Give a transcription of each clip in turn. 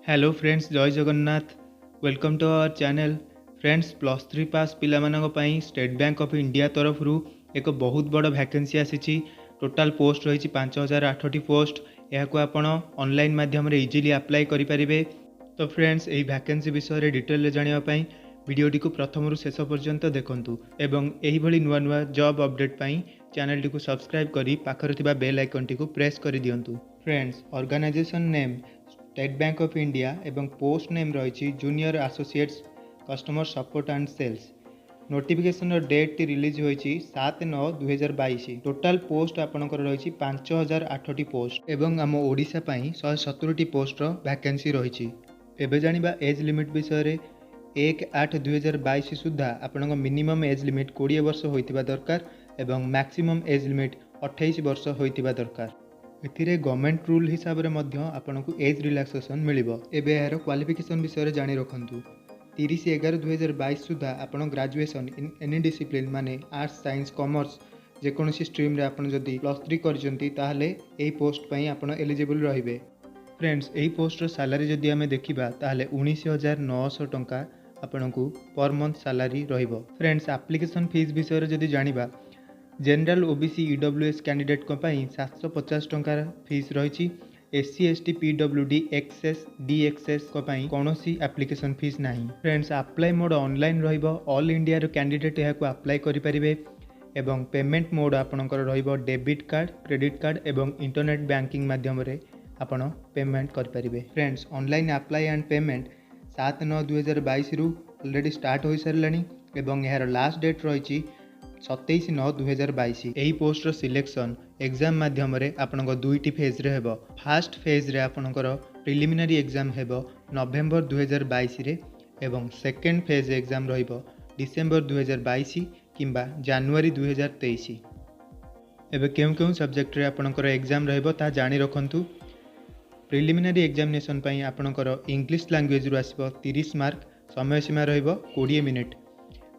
Hello friends, जय Jagannath. Welcome to our channel. Friends, plus three pass पिलामानंक State Bank of India तरफ एक बहुत बड़ वैकेंसी आसी। टोटाल पोस्ट रही 5008 पोस्ट। यह आपण ऑनलाइन माध्यम इजिली अप्लाई करें। तो फ्रेंड्स, यही वैकेंसी विषय डिटेल जानापी वीडियोटी को प्रथम शेष पर्यंत देखूँ एवं यही नुआ नुआ जॉब अपडेट चैनल टी सब्सक्राइब कर पाखर बेल आइकन टी प्रेस कर दिंतु। Friends, organisation name State Bank of India एवं पोस्ट नेम रही junior associates customer support and sales. Notification date टी रिलीज होती 7/9/2022। टोटाल पोस्ट आपंकर रही 5008 पोस्ट एवं आम ओडिशा 170 पोस्ट वैकेंसी रही। एबे जानिबा एज लिमिट विषय 1/8/2022 सुधा आपण मिनिमम एज लिमिट 20 वर्ष होइतिबा दरकार एवं मैक्सिमम एज लिमिट 28 वर्ष होइतिबा दरकार। एथिरे गवर्नमेंट रूल हिसाब रे मध्य आपनको एज रिलैक्सेशन मिलिबो। एबे यार क्वालिफिकेशन विषय रे जानि रखंतु। 30/11/2022 सुधा आपण ग्रेजुएशन इन एनी डिसिप्लिन माने आर्ट्स साइंस कॉमर्स जेकोसी स्ट्रीम रे आपण जदि +3 करजंती ताहले एही पोस्ट पई आपण एलिजिबल रहिबे। फ्रेंड्स, एही पोस्ट रो सैलरी जदि हमें देखिबा ताहले 19,900 टंका आपनको पर मंथ सैलरी रहिबो। फ्रेंड्स, एप्लिकेशन फीस विषय रे जदि जानिबा जनरल ओबीसी ईडब्ल्यूएस कैंडिडेट को 750 टंकार फीस रही। एससी एसटी पीडब्ल्यूडी एक्सएस डीएक्सएस को कौन सी एप्लिकेशन फीस नहीं। फ्रेंड्स, अप्लाई मोड ऑनलाइन रहिबो। ऑल इंडिया रो कैंडिडेट यह अप्लाई करें एवं पेमेंट मोड आपणकर रहिबो डेबिट कार्ड क्रेडिट कार्ड एवं इंटरनेट बैंकिंग माध्यम रे आपण पेमेंट करें। Friends, online apply and payment 7/9/2022 रु ऑलरेडी स्टार्ट हो सारे एवं यार लास्ट डेट रही 27/9/2022। यही पोस्ट सिलेक्शन एग्जाम माध्यम आपण दुईटी फेज रे हेबो। फास्ट फेज रे आपणकर प्रिलिमिनरी एग्जाम हेबो नवेम्बर 2022 रे एवं सेकेंड फेज एग्जाम रहिबो डिसेम्बर 2022 किंबा जनवरी 2023। एबे केउं सब्जेक्ट रे आपणकर एग्जाम रहिबो ता जानि रखंतु। प्रिलिमिनरी एग्जामिनेशन पई आपणकर इंग्लिश लैंग्वेज रु आसीबो 30 मार्क। समय सीमा रहिबो 20 मिनिट।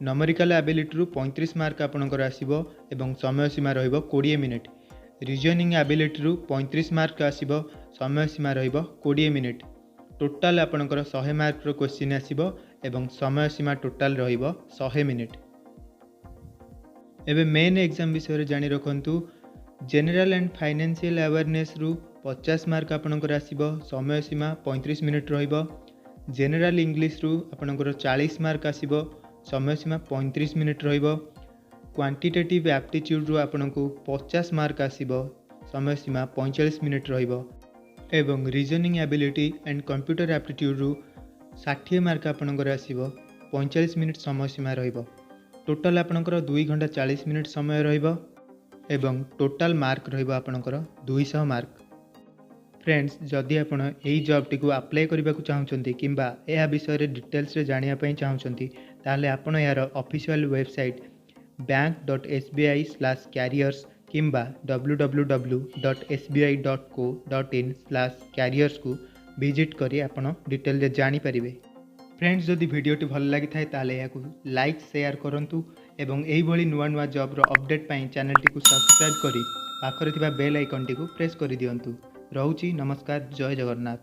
नमरिकल एबिलिटी रु 35 मार्क आपणकर आसीबो एवं समय सीमा रहिबो 20 मिनिट। रीजनिंग एबिलिटी रु 35 मार्क आसीबो, समय सीमा रहिबो 20 मिनिट। टोटाल आपणकर 100 मार्क रो क्वेश्चन आसीबो एवं समय सीमा टोटाल रहिबो 100 मिनिट। एबे मेन एग्जाम विषय रे जानि रखंतु। जनरल एंड फाइनेंशियल अवेयरनेस रु 50 मार्क आपणकर आसीबो, समय सीमा 35 मिनिट रहिबो। जनरल इंग्लिश रु आपणकर 40 मार्क आसीबो, समय सीमा 35 मिनिट रहिबो। क्वांटिटेटिव एप्टीट्यूड रु आपनको 50 मार्क आसीबो, समय सीमा 45 मिनिट रहिबो एवं reasoning ability and computer aptitude रु 60 मार्क आपणकर आसीबो, 45 मिनिट समय सीमा रहिबो। टोटाल आपणकर 2 घंटा 40 मिनिट समय रहिबो एवं टोटाल मार्क रहिबो आपणकर 200 मार्क। फ्रेंड्स, जदि आपण यही जॉब टी अप्लाई करने को चाहते किंबा यह विषय रे डिटेल्स रे जानिया चाहते ताहले आपण यार ऑफिशियल वेबसाइट bank.sbi/careers किंबा www.sbi.co.in/careers को विजिट करी आपण डिटेल रे जानि परिबे। फ्रेंड्स, जदि वीडियोटी भल लगी थाए ताहले याकू लाइक शेयर करंतु एवं एही भली नुआ नुआ जॉब रो अपडेट पई चैनल टी सब्सक्राइब करी पाखरे थिबा बेल आइकन टी प्रेस करि दियंतु। रहुची नमस्कार, जय जगन्नाथ।